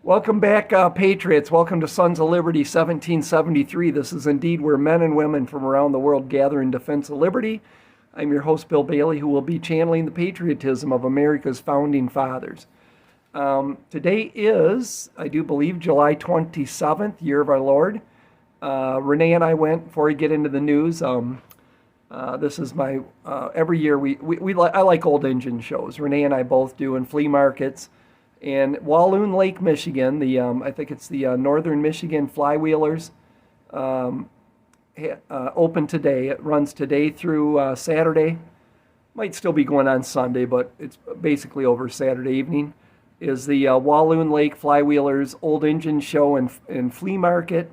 Welcome back, Patriots. Welcome to Sons of Liberty 1773. This is indeed where men and women from around the world gather in defense of liberty. I'm your host, Bill Bailey, who will be channeling the patriotism of America's founding fathers. Today is, I do believe, July 27th, year of our Lord. Renee and I went, before we get into the news, this is my, every year I like old engine shows. Renee and I both do, in flea markets. And Walloon Lake, Michigan, I think it's the Northern Michigan Flywheelers, open today. It runs today through Saturday. Might still be going on Sunday, but it's basically over Saturday evening. Is the Walloon Lake Flywheelers Old Engine Show and Flea Market.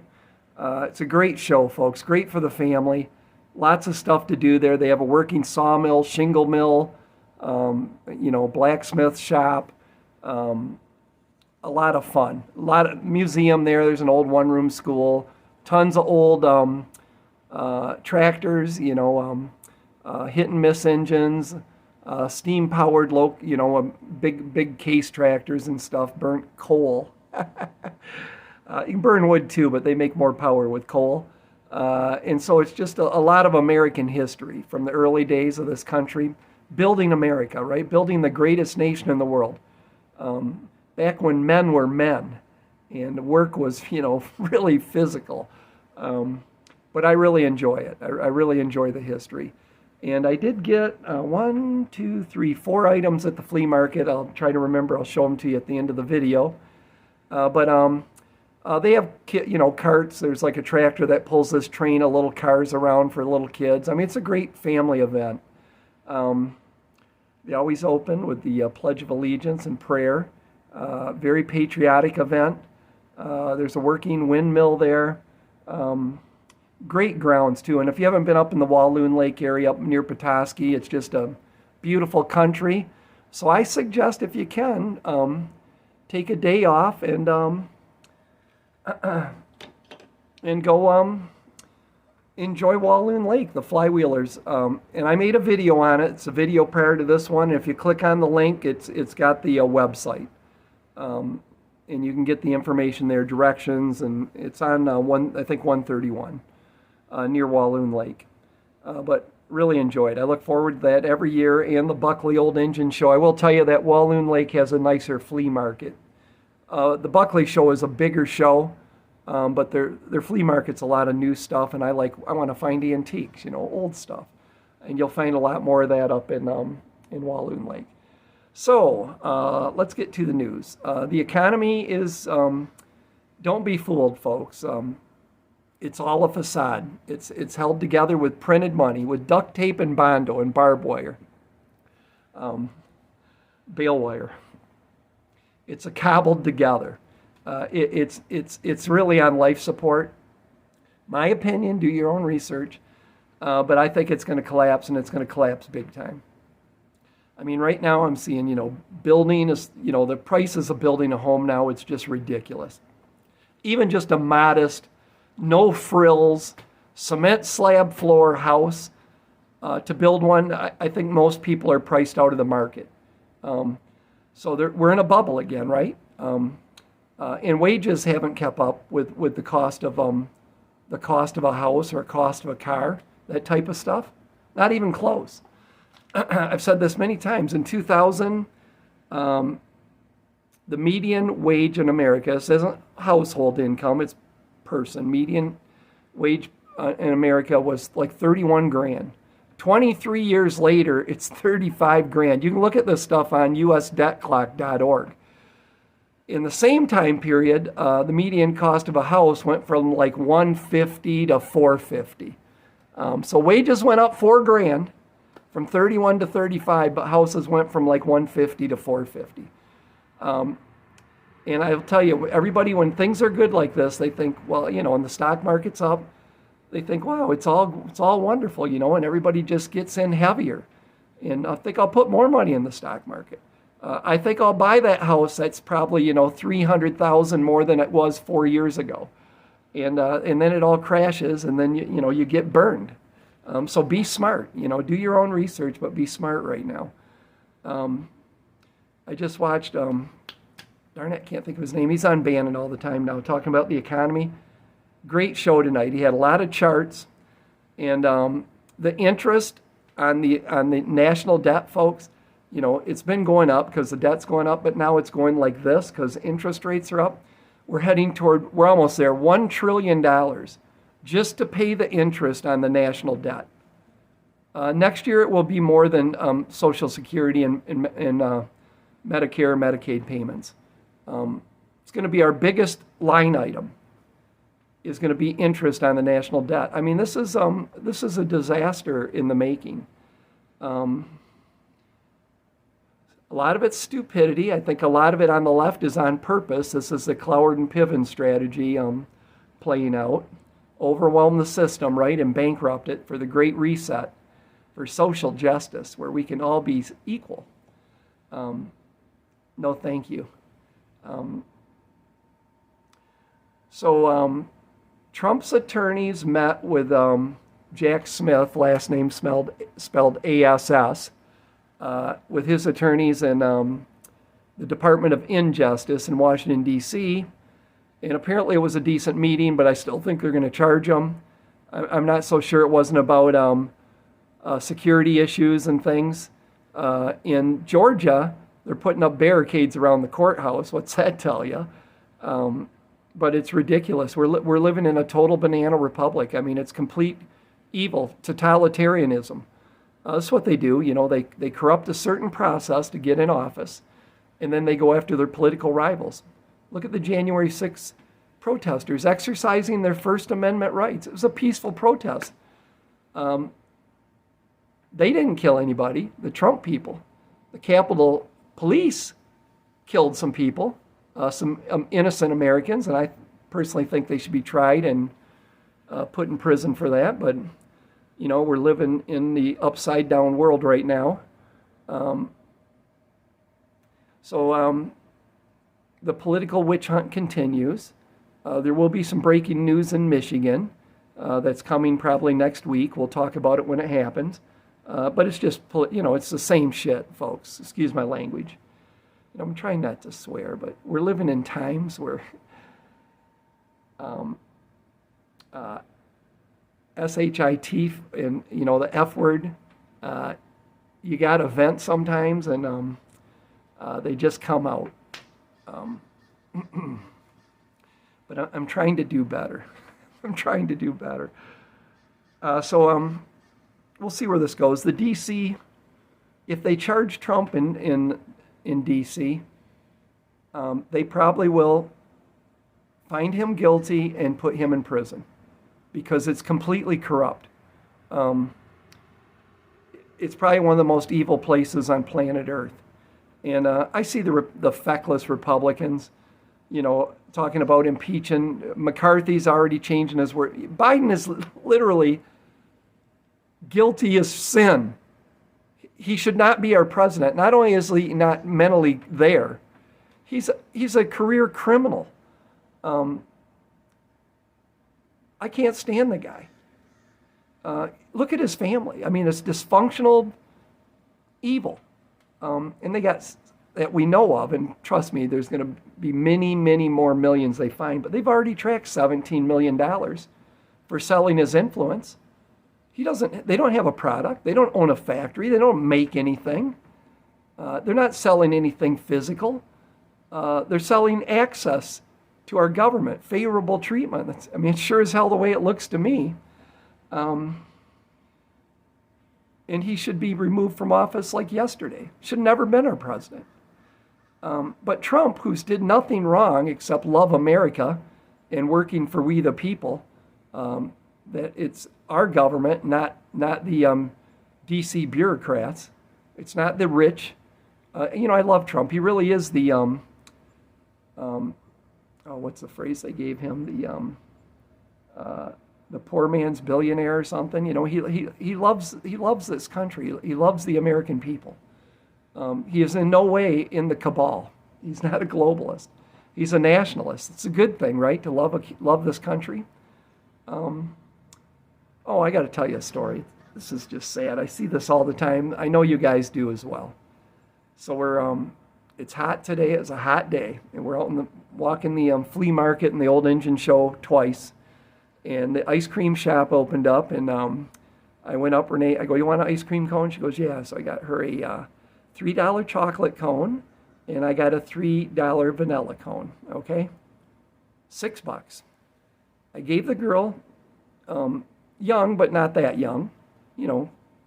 It's a great show, folks. Great for the family. Lots of stuff to do there. They have a working sawmill, shingle mill, blacksmith shop. A lot of fun. A lot of museum there. There's an old one-room school. Tons of old tractors, hit and miss engines, steam-powered, big case tractors and stuff. Burnt coal. You can burn wood too, but they make more power with coal. And so it's just a lot of American history from the early days of this country. Building America, right? Building the greatest nation in the world. Back when men were men and work was, really physical. But I really enjoy it. I really enjoy the history. And I did get 4 items at the flea market. I'll try to remember. I'll show them to you at the end of the video. But they have, carts. There's like a tractor that pulls this train of little cars around for little kids. I mean, it's a great family event. They always open with the Pledge of Allegiance and prayer. Very patriotic event. There's a working windmill there. Great grounds, too. And if you haven't been up in the Walloon Lake area up near Petoskey, it's just a beautiful country. So I suggest, if you can, take a day off and go enjoy Walloon Lake, the Flywheelers. And I made a video on it. It's a video prior to this one. If you click on the link, it's got the website. And you can get the information there, directions, and it's on 131 near Walloon Lake. But really enjoyed. I look forward to that every year, and the Buckley Old Engine Show. I will tell you that Walloon Lake has a nicer flea market. The Buckley Show is a bigger show. But their flea market's a lot of new stuff, and I want to find antiques, old stuff, and you'll find a lot more of that up in Walloon Lake. So let's get to the news. The economy is, don't be fooled, folks. It's all a facade. It's held together with printed money, with duct tape and bondo and barbed wire, bale wire. It's a cobbled together. It's really on life support. My opinion, do your own research, but I think it's going to collapse, and it's going to collapse big time. I mean, right now I'm seeing, building is, the prices of building a home now, it's just ridiculous. Even just a modest, no frills, cement slab floor house, to build one, I think most people are priced out of the market. So we're in a bubble again, right? And wages haven't kept up with the cost of a house or cost of a car, that type of stuff. Not even close. I've said this many times. In 2000, the median wage in America, this isn't household income, it's person. Median wage in America was like 31 grand. 23 years later, it's 35 grand. You can look at this stuff on usdebtclock.org. In the same time period, the median cost of a house went from like 150 to 450. So wages went up 4 grand from 31 to 35, but houses went from like 150 to 450. And I'll tell you, everybody, when things are good like this, they think, well, and the stock market's up, they think, wow, it's all wonderful, and everybody just gets in heavier. And I think I'll put more money in the stock market. I think I'll buy that house that's probably, $300,000 more than it was 4 years ago. And then it all crashes, and then, you get burned. So be smart, do your own research, but be smart right now. I just watched darn it, I can't think of his name. He's on Bannon all the time now, talking about the economy. Great show tonight. He had a lot of charts, and the interest on the national debt, folks. It's been going up because the debt's going up, but now it's going like this because interest rates are up. We're almost there, $1 trillion just to pay the interest on the national debt. Next year, it will be more than Social Security and Medicare, Medicaid payments. It's going to be our biggest line item. Is going to be interest on the national debt. I mean, this is a disaster in the making. A lot of it's stupidity. I think a lot of it on the left is on purpose. This is the Cloward and Piven strategy playing out. Overwhelm the system, right, and bankrupt it for the Great Reset, for social justice, where we can all be equal. No, thank you. Trump's attorneys met with Jack Smith, last name spelled ASS, with his attorneys in the Department of Injustice in Washington, D.C. And apparently it was a decent meeting, but I still think they're going to charge him. I'm not so sure it wasn't about security issues and things. In Georgia, they're putting up barricades around the courthouse. What's that tell you? But it's ridiculous. We're living in a total banana republic. I mean, it's complete evil, totalitarianism. That's what they do. They corrupt a certain process to get in office, and then they go after their political rivals. Look at the January 6th protesters exercising their First Amendment rights. It was a peaceful protest. They didn't kill anybody. The Trump people. The Capitol Police killed some people. Some innocent Americans, and I personally think they should be tried and put in prison for that. But, we're living in the upside down world right now. The political witch hunt continues. There will be some breaking news in Michigan that's coming probably next week. We'll talk about it when it happens. But it's just, it's the same shit, folks. Excuse my language. I'm trying not to swear, but we're living in times where SHIT and, the F word, you got to vent sometimes, and they just come out. But I'm trying to do better. I'm trying to do better. We'll see where this goes. The D.C., if they charge Trump in D.C., they probably will find him guilty and put him in prison because it's completely corrupt. It's probably one of the most evil places on planet Earth. And I see the feckless Republicans, talking about impeaching. McCarthy's already changing his word. Biden is literally guilty as sin. He should not be our president. Not only is he not mentally there, he's a career criminal. I can't stand the guy. Look at his family. I mean, it's dysfunctional evil. And they got, that we know of, and trust me, there's going to be many, many more millions they find, but they've already tracked $17 million for selling his influence. They don't have a product. They don't own a factory. They don't make anything. They're not selling anything physical. They're selling access to our government, favorable treatment. It's sure as hell the way it looks to me. And he should be removed from office like yesterday. Should have never been our president. But Trump, who's did nothing wrong except love America and working for we the people, that it's our government, not the D.C. bureaucrats. It's not the rich. I love Trump. He really is the what's the phrase they gave him? The poor man's billionaire or something. He loves this country. He loves the American people. He is in no way in the cabal. He's not a globalist. He's a nationalist. It's a good thing, right? To love this country. I got to tell you a story. This is just sad. I see this all the time. I know you guys do as well. So It's hot today. It's a hot day, and we're out walking the flea market and the old engine show twice, and the ice cream shop opened up, and I went up, Renee, I go, you want an ice cream cone? She goes, yeah. So I got her a $3 chocolate cone, and I got a $3 vanilla cone, okay? $6. I gave the girl, young, but not that young,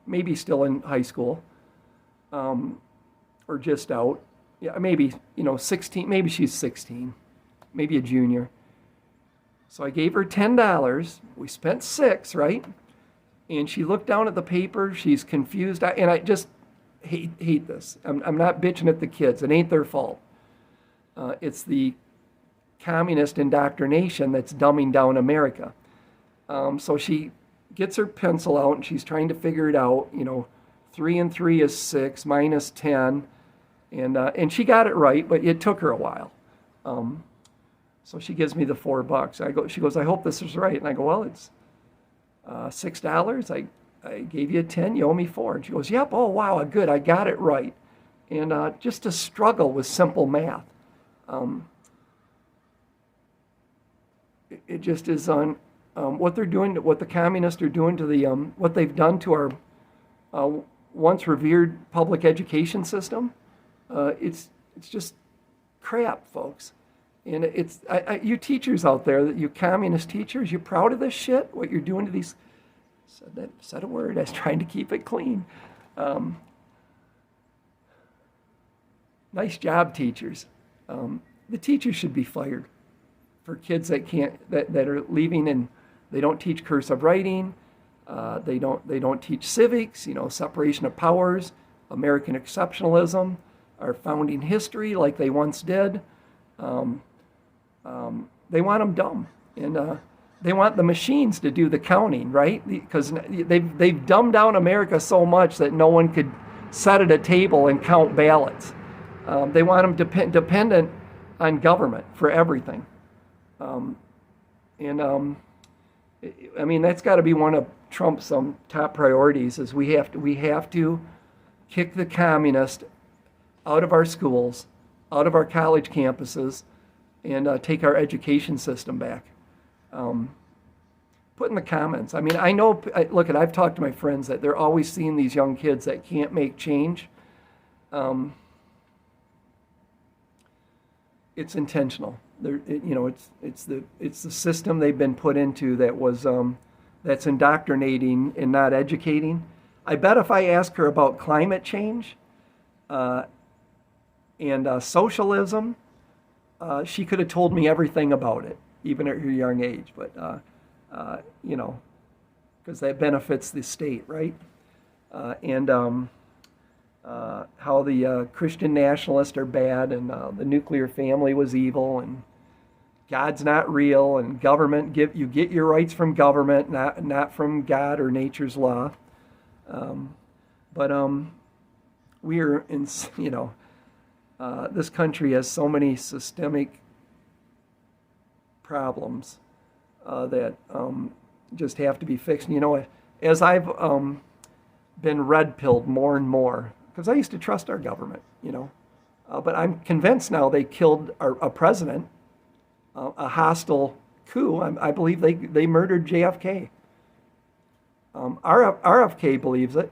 maybe still in high school, or just out. Yeah, maybe, 16, maybe she's 16, maybe a junior. So I gave her $10. We spent $6, right? And she looked down at the paper. She's confused. And I just hate this. I'm not bitching at the kids. It ain't their fault. It's the communist indoctrination that's dumbing down America. So she gets her pencil out and she's trying to figure it out. 3 and 3 is 6 minus 10. And she got it right, but it took her a while. So she gives me the $4. She goes, I hope this is right. And I go, well, it's $6. I gave you 10, you owe me 4. And she goes, yep, oh, wow, good, I got it right. And just a struggle with simple math. It just is on what they're doing, what the communists are doing to the, what they've done to our once revered public education system. It's just crap, folks. And it's you teachers out there, you communist teachers, you proud of this shit? What you're doing to these? Said a word. I was trying to keep it clean. Nice job, teachers. The teachers should be fired for kids that are leaving and they don't teach cursive writing. They don't teach civics. Separation of powers, American exceptionalism, our founding history like they once did. They want them dumb, and they want the machines to do the counting, right? Because they've dumbed down America so much that no one could sit at a table and count ballots. They want them dependent on government for everything. I mean, that's got to be one of Trump's top priorities. Is we have to kick the communists out of our schools, out of our college campuses, and take our education system back. Put in the comments. I mean, I know, I've talked to my friends that they're always seeing these young kids that can't make change. It's intentional. It's the system they've been put into that was that's indoctrinating and not educating. I bet if I ask her about climate change and socialism, she could have told me everything about it, even at her young age. But because that benefits the state, right? How the Christian nationalists are bad, and the nuclear family was evil, and God's not real, and government you get your rights from government, not from God or nature's law. But we're in, this country has so many systemic problems that just have to be fixed. As I've been red-pilled more and more, because I used to trust our government, but I'm convinced now they killed a president, a hostile coup. I believe they murdered JFK. RFK believes it.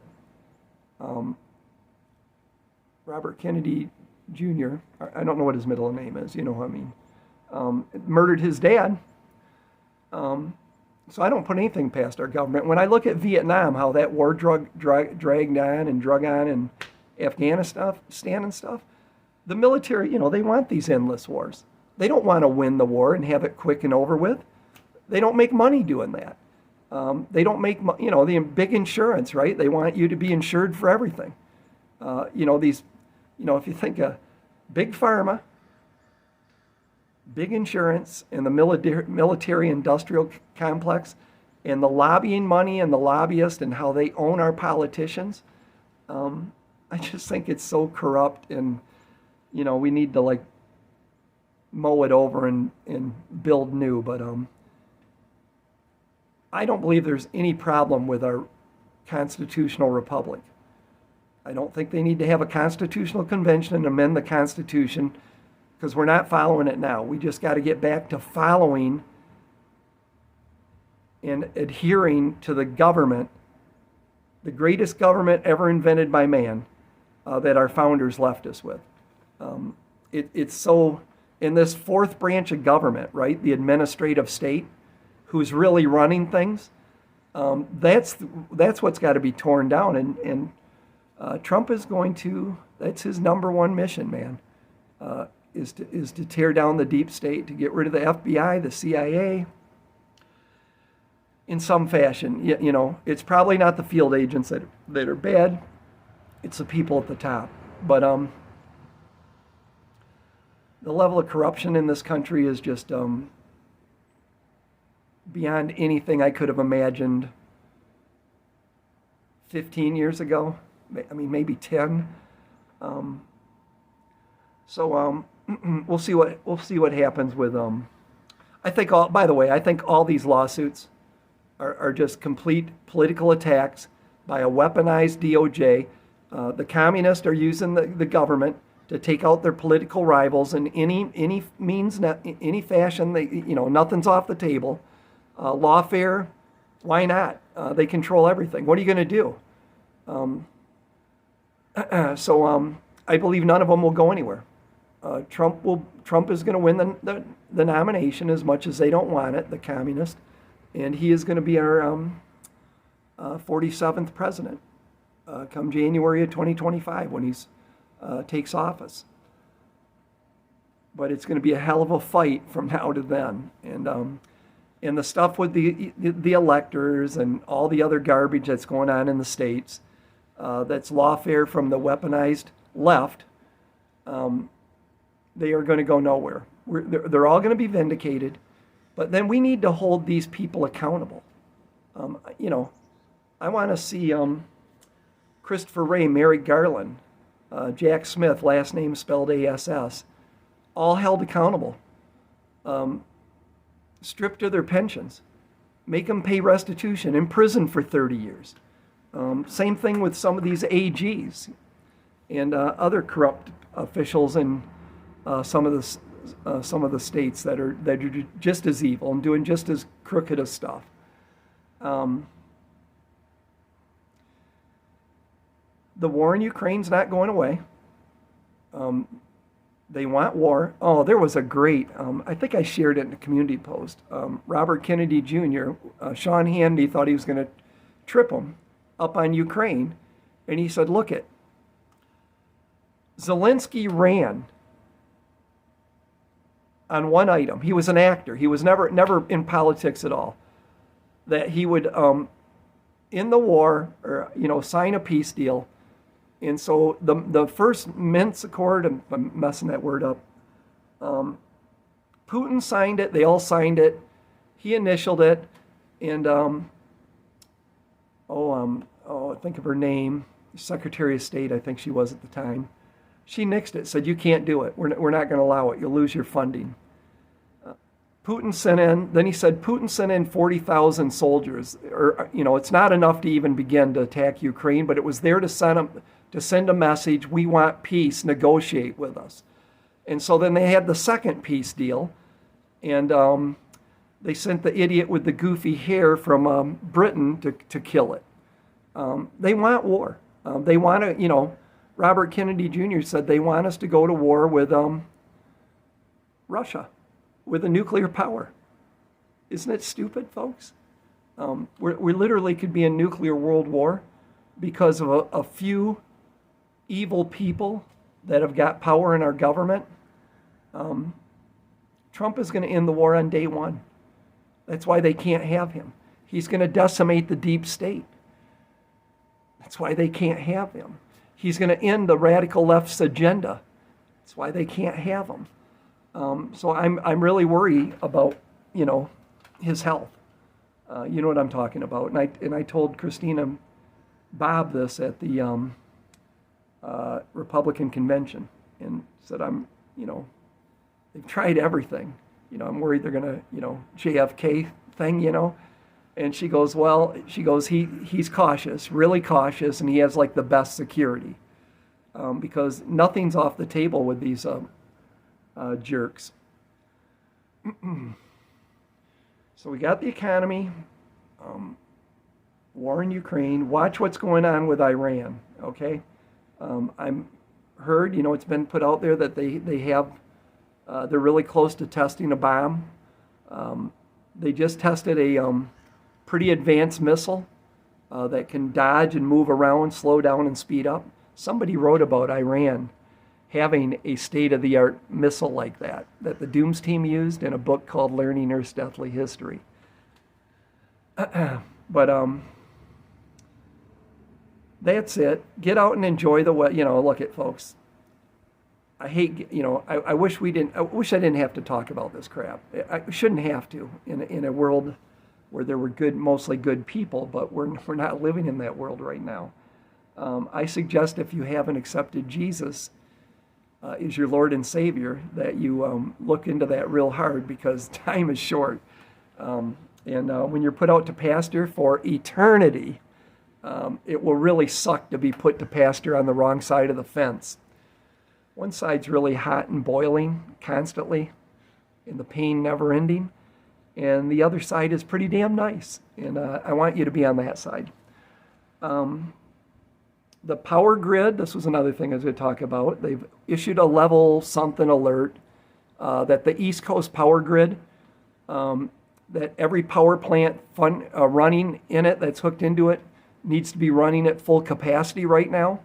Robert Kennedy Jr., I don't know what his middle name is, murdered his dad. So I don't put anything past our government. When I look at Vietnam, how that war dragged on and drug on, and Afghanistan and stuff, the military, they want these endless wars. They don't want to win the war and have it quick and over with. They don't make money doing that. They don't make, the big insurance, right? They want you to be insured for everything. If you think of big pharma, big insurance, and the military-industrial complex, and the lobbying money and the lobbyists and how they own our politicians, I just think it's so corrupt, and we need to mow it over and build new. But I don't believe there's any problem with our constitutional republic. I don't think they need to have a constitutional convention and amend the Constitution, because we're not following it now. We just got to get back to following and adhering to the government, the greatest government ever invented by man, that our founders left us with. It's so, in this fourth branch of government, right, the administrative state, who's really running things, that's what's got to be torn down. And Trump is going to, that's his number one mission, man, is to tear down the deep state, to get rid of the FBI, the CIA, in some fashion. You know, it's probably not the field agents that are bad. It's the people at the top. But the level of corruption in this country is just beyond anything I could have imagined 15 years ago. I mean, maybe 10. We'll see what happens with. I think all these lawsuits are just complete political attacks by a weaponized DOJ. The communists are using the government to take out their political rivals in any means, any fashion. Nothing's off the table. Lawfare, why not? They control everything. What are you going to do? I believe none of them will go anywhere. Trump is going to win the nomination, as much as they don't want it, the communists, and he is going to be our 47th president come January of 2025 when he takes office. But it's going to be a hell of a fight from now to then, and the stuff with the electors and all the other garbage that's going on in the states, that's lawfare from the weaponized left. They are going to go nowhere. They're all going to be vindicated, but then we need to hold these people accountable. I want to see Christopher Wray, Merrick Garland, Jack Smith, last name spelled ASS, all held accountable, stripped of their pensions, make them pay restitution, in prison for 30 years. Same thing with some of these AGs and other corrupt officials in some of the states that are just as evil and doing just as crooked as stuff. The war in Ukraine's not going away. They want war. Oh, there was a great, I think I shared it in a community post. Robert Kennedy Jr., Sean Hannity thought he was going to trip him up on Ukraine. And he said, look it, Zelensky ran on one item. He was an actor. He was never in politics at all. That he would, in the war, or sign a peace deal. And so the first Minsk Accord, I'm messing that word up, Putin signed it. They all signed it. He initialed it, and think of her name, Secretary of State, I think she was at the time. She nixed it, said, you can't do it. We're not going to allow it. You'll lose your funding. Putin sent in 40,000 soldiers. It's not enough to even begin to attack Ukraine, but it was there to send a message, we want peace, negotiate with us. And so then they had the second peace deal, and they sent the idiot with the goofy hair from Britain to kill it. They want war. They want to, Robert Kennedy Jr. said they want us to go to war with Russia, with a nuclear power. Isn't it stupid, folks? We literally could be in nuclear world war because of a few evil people that have got power in our government. Trump is going to end the war on day one. That's why they can't have him. He's going to decimate the deep state. That's why they can't have him. He's going to end the radical left's agenda. That's why they can't have him. So I'm really worried about his health. You know what I'm talking about. And I told Christina Bob this at the Republican convention, and said they've tried everything. I'm worried they're gonna JFK thing. And she goes, he's cautious, really cautious, and he has like the best security. because nothing's off the table with these jerks. So we got the economy, war in Ukraine. Watch what's going on with Iran, okay? I'm heard, it's been put out there that they have, they're really close to testing a bomb. They just tested a pretty advanced missile that can dodge and move around, slow down and speed up. Somebody wrote about Iran having a state-of-the-art missile like that the Dooms team used in a book called Learning Earth's Deathly History. But that's it. Get out and enjoy the weather. Look at folks. I hate, I wish I didn't have to talk about this crap. I shouldn't have to in a world where there were mostly good people, but we're not living in that world right now. I suggest if you haven't accepted Jesus as your Lord and Savior, that you look into that real hard, because time is short. And when you're put out to pasture for eternity, it will really suck to be put to pasture on the wrong side of the fence. One side's really hot and boiling constantly, and the pain never ending, and the other side is pretty damn nice, and I want you to be on that side. The power grid, this was another thing I was going to talk about. They've issued a level something alert that the East Coast power grid, that every power plant running in it that's hooked into it needs to be running at full capacity right now.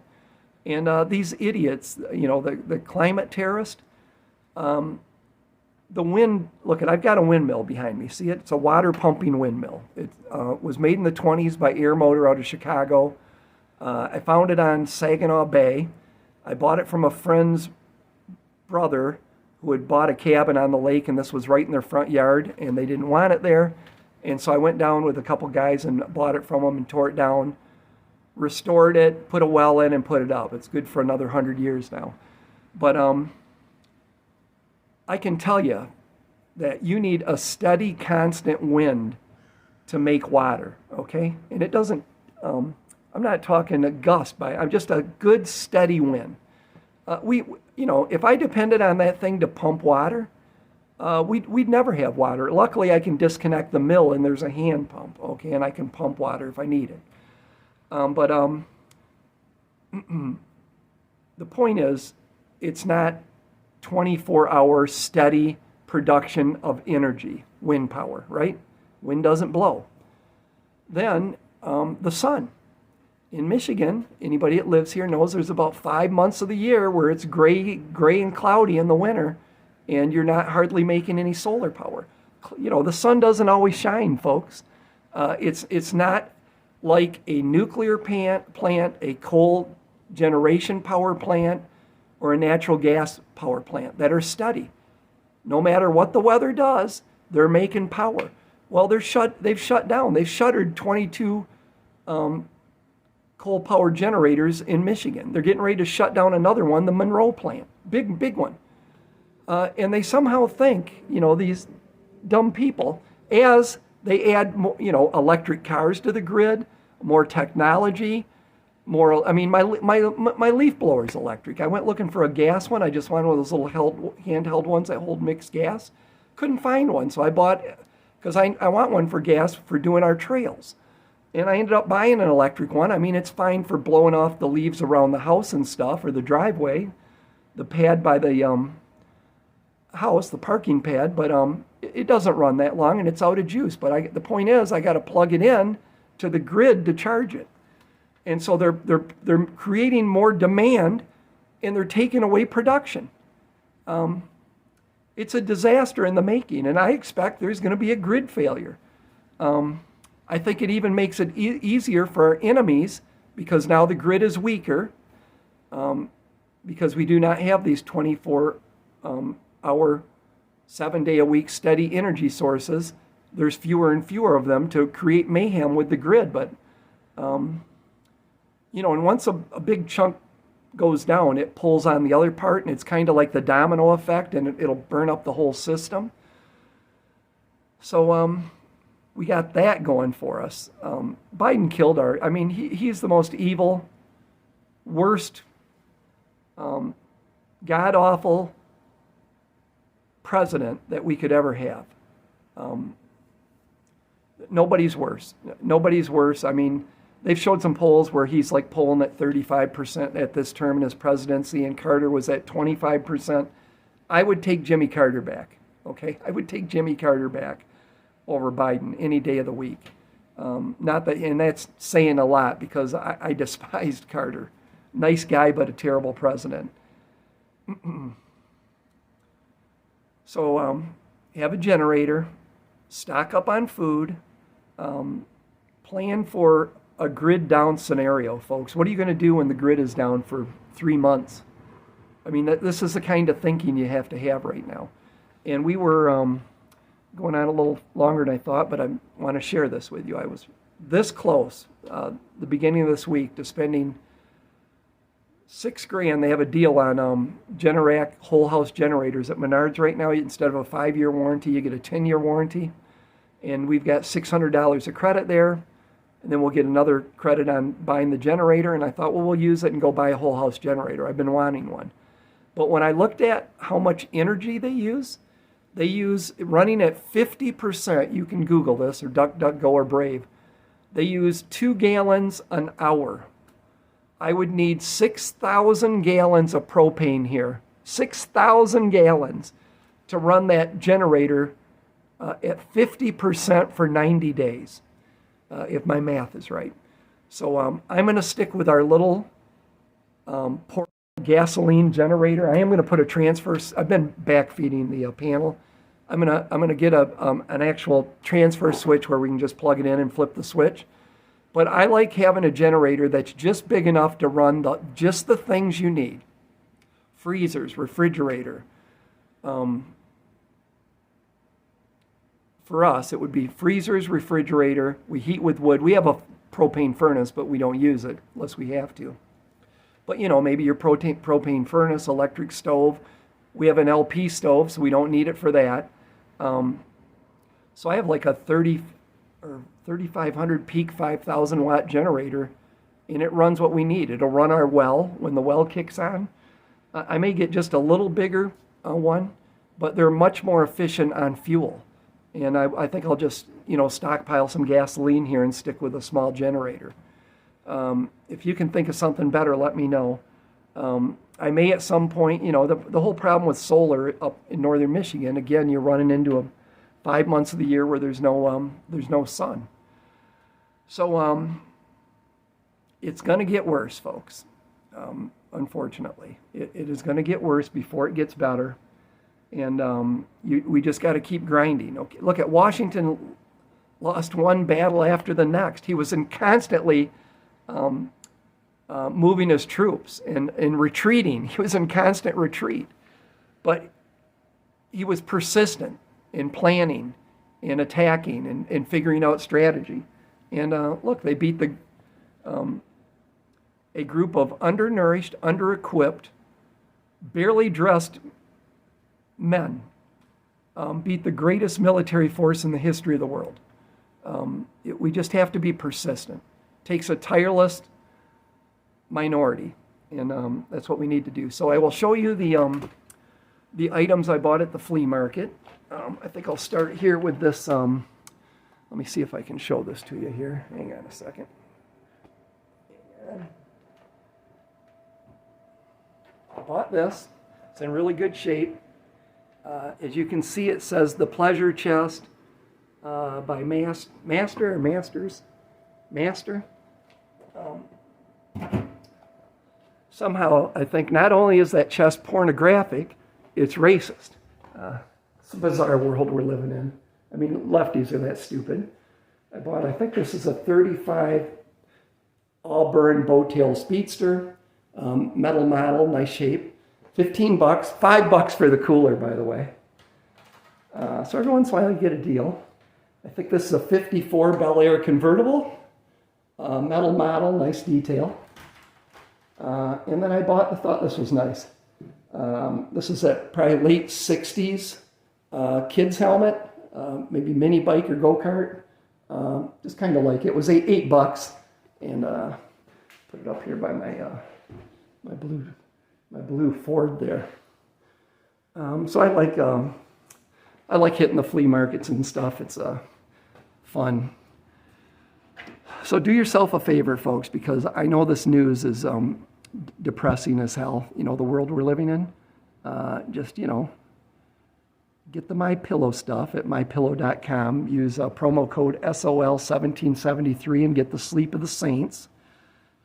And these idiots, the climate terrorists, the wind, I've got a windmill behind me. See it? It's a water pumping windmill. It was made in the 1920s by Air Motor out of Chicago. I found it on Saginaw Bay. I bought it from a friend's brother who had bought a cabin on the lake, and this was right in their front yard, and they didn't want it there. And so I went down with a couple guys and bought it from them and tore it down, restored it, put a well in, and put it up. It's good for another 100 years now. But I can tell you that you need a steady, constant wind to make water, okay? And it doesn't, I'm not talking a gust I'm just a good, steady wind. If I depended on that thing to pump water, we'd never have water. Luckily, I can disconnect the mill and there's a hand pump, okay, and I can pump water if I need it. The point is, it's not 24-hour steady production of energy, wind power, right? Wind doesn't blow. Then the sun. In Michigan, anybody that lives here knows there's about 5 months of the year where it's gray and cloudy in the winter, and you're not hardly making any solar power. The sun doesn't always shine, folks. It's not like a nuclear plant, a coal generation power plant, or a natural gas power plant that are steady. No matter what the weather does, they're making power. Well, they've shut down. They've shuttered 22 coal power generators in Michigan. They're getting ready to shut down another one, the Monroe plant, big one. And they somehow think, these dumb people, as they add more, electric cars to the grid, more technology, more. I mean, my leaf blower is electric. I went looking for a gas one. I just wanted one of those little handheld ones that hold mixed gas. Couldn't find one, so I bought, because I want one for gas for doing our trails. And I ended up buying an electric one. I mean, it's fine for blowing off the leaves around the house and stuff, or the driveway, the pad by the house, the parking pad, but it doesn't run that long, and it's out of juice. But the point is, I got to plug it in to the grid to charge it. And so they're creating more demand, and they're taking away production. It's a disaster in the making, and I expect there's going to be a grid failure. I think it even makes it easier for our enemies, because now the grid is weaker, because we do not have these 24-hour, 7-day-a-week steady energy sources. There's fewer and fewer of them to create mayhem with the grid. But, and once a big chunk goes down, it pulls on the other part, and it's kind of like the domino effect, and it'll burn up the whole system. So, we got that going for us. Biden killed he's the most evil, worst god-awful president that we could ever have. Nobody's worse. Nobody's worse. I mean, they've showed some polls where he's like polling at 35% at this term in his presidency, and Carter was at 25%. I would take Jimmy Carter back, okay? I would take Jimmy Carter back over Biden any day of the week. Not that, and that's saying a lot because I despised Carter. Nice guy, but a terrible president. So have a generator, stock up on food, plan for a grid down scenario, folks. What are you going to do when the grid is down for 3 months? I mean, this is the kind of thinking you have to have right now. And we were going on a little longer than I thought, but I want to share this with you. I was this close, the beginning of this week, to spending $6,000. They have a deal on Generac whole house generators at Menards right now. Instead of a 5-year warranty, you get a 10-year warranty. And we've got $600 of credit there. And then we'll get another credit on buying the generator. And I thought, well, we'll use it and go buy a whole house generator. I've been wanting one. But when I looked at how much energy they use running at 50%, you can Google this or DuckDuckGo or Brave, they use 2 gallons an hour. I would need 6,000 gallons of propane here, 6,000 gallons to run that generator at 50% for 90 days, if my math is right. So I'm going to stick with our little gasoline generator. I am going to put a transfer. I've been backfeeding the panel. I'm gonna get an actual transfer switch where we can just plug it in and flip the switch. But I like having a generator that's just big enough to run just the things you need. Freezers, refrigerator. For us, it would be freezers, refrigerator. We heat with wood. We have a propane furnace, but we don't use it unless we have to. But, you know, maybe your propane furnace, electric stove. We have an LP stove, so we don't need it for that. So I have like a 3,500 peak 5,000 watt generator, and it runs what we need. It'll run our well when the well kicks on. I may get just a little bigger one, but they're much more efficient on fuel. And I think I'll just, stockpile some gasoline here and stick with a small generator. If you can think of something better, let me know. I may at some point, the whole problem with solar up in northern Michigan, again, you're running into 5 months of the year where there's no sun. So it's going to get worse, folks. Unfortunately, it is going to get worse before it gets better. And we just got to keep grinding. Okay, look at Washington, lost one battle after the next. He was constantly moving his troops and retreating. He was in constant retreat. But he was persistent in planning and attacking and figuring out strategy. And look, they beat a group of undernourished, under-equipped, barely dressed men. Beat the greatest military force in the history of the world. We just have to be persistent. Takes a tireless minority, and that's what we need to do. So I will show you the items I bought at the flea market. I think I'll start here with this. Let me see if I can show this to you here. Hang on a second. I bought this. It's in really good shape. As you can see, it says the Pleasure Chest by Masters. Somehow, I think not only is that chest pornographic, it's racist. It's a bizarre world we're living in. I mean, lefties are that stupid. I think this is a 35 Auburn Bowtail Speedster, metal model, nice shape. $15, $5 for the cooler, by the way. So every once in a while you get a deal. I think this is a 54 Bel Air convertible, metal model, nice detail. And then I thought this was nice. This is a probably late 60s kid's helmet, maybe mini bike or go-kart. Just kind of like it. It was $8, and put it up here by my my blue Ford there. So I like hitting the flea markets and stuff. It's fun. So do yourself a favor, folks, because I know this news is depressing as hell. You know, the world we're living in. Just, you know, get the MyPillow stuff at mypillow.com. Use promo code SOL1773 and get the sleep of the saints.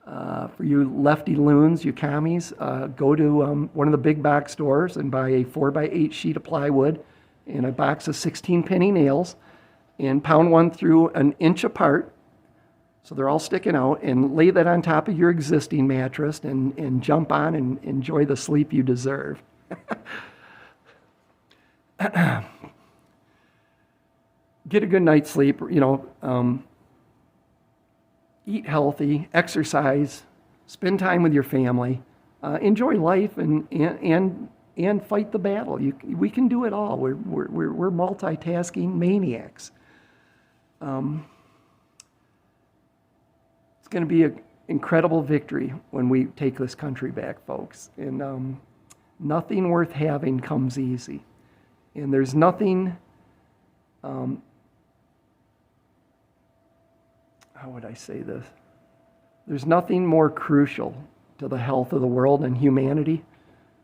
For you lefty loons, you commies, go to one of the big box stores and buy a 4x8 sheet of plywood and a box of 16 penny nails and pound one through an inch apart so they're all sticking out, and lay that on top of your existing mattress and jump on and enjoy the sleep you deserve. Get a good night's sleep, you know, eat healthy, exercise, spend time with your family, enjoy life, and fight the battle. We can do it all. We're multitasking maniacs. It's going to be an incredible victory when we take this country back, folks. And nothing worth having comes easy. And there's nothing, how would I say this? There's nothing more crucial to the health of the world and humanity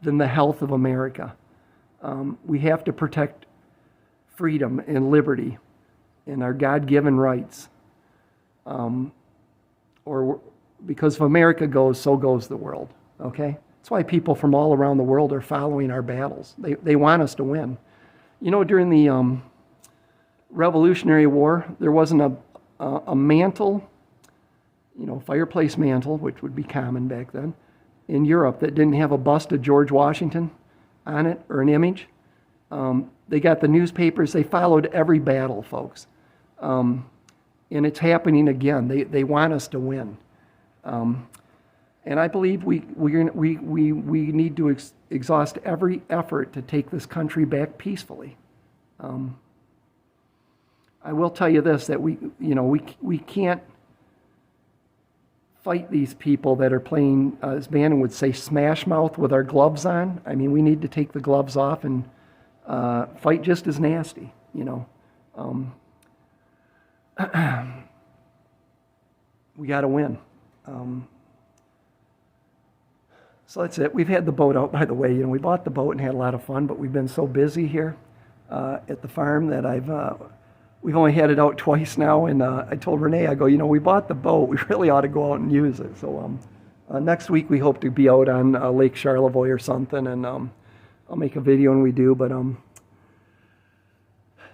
than the health of America. We have to protect freedom and liberty and our God-given rights. Or because if America goes, so goes the world, okay? That's why people from all around the world are following our battles. They want us to win. You know, during the Revolutionary War, there wasn't a mantle, you know, fireplace mantle, which would be common back then, in Europe that didn't have a bust of George Washington on it or an image. They got the newspapers. They followed every battle, folks. And it's happening again. They want us to win. And I believe we need to exhaust every effort to take this country back peacefully. I will tell you this, that we can't fight these people that are playing, as Bannon would say, smash mouth with our gloves on. I mean, we need to take the gloves off and fight just as nasty, you know. We got to win. So that's it. We've had the boat out, by the way. You know, we bought the boat and had a lot of fun, but we've been so busy here at the farm that we've only had it out twice now. And I told Renee, I go, you know, we bought the boat. We really ought to go out and use it. So next week we hope to be out on Lake Charlevoix or something, and I'll make a video when we do. But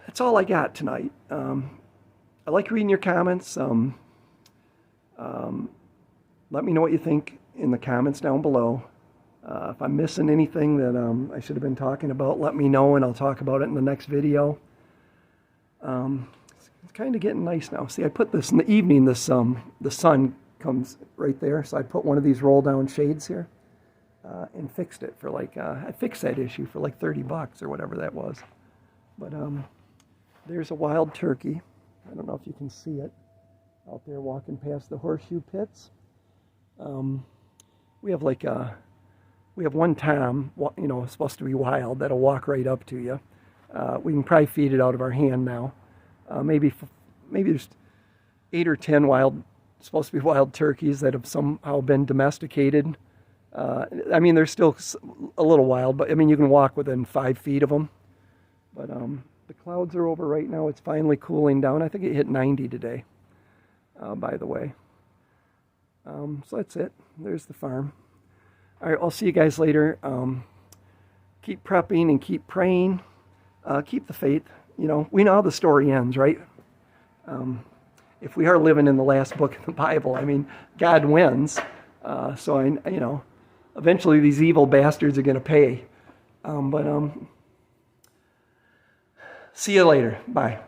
that's all I got tonight. I like reading your comments. Let me know what you think in the comments down below. If I'm missing anything that I should have been talking about, let me know and I'll talk about it in the next video. It's kind of getting nice now. See, I put this in the evening. The sun comes right there, so I put one of these roll-down shades here and fixed it for like I fixed that issue for like $30 or whatever that was. But there's a wild turkey. I don't know if you can see it out there walking past the horseshoe pits. We have one tom, you know, supposed to be wild, that'll walk right up to you. We can probably feed it out of our hand now. Maybe there's 8 or 10 supposed to be wild turkeys that have somehow been domesticated. I mean, they're still a little wild, but I mean, you can walk within 5 feet of them. But the clouds are over right now. It's finally cooling down. I think it hit 90 today, by the way. So that's it. There's the farm. All right, I'll see you guys later. Keep prepping and keep praying. Keep the faith. You know, we know how the story ends, right? If we are living in the last book of the Bible, I mean, God wins. So, you know, eventually these evil bastards are going to pay. But see you later. Bye.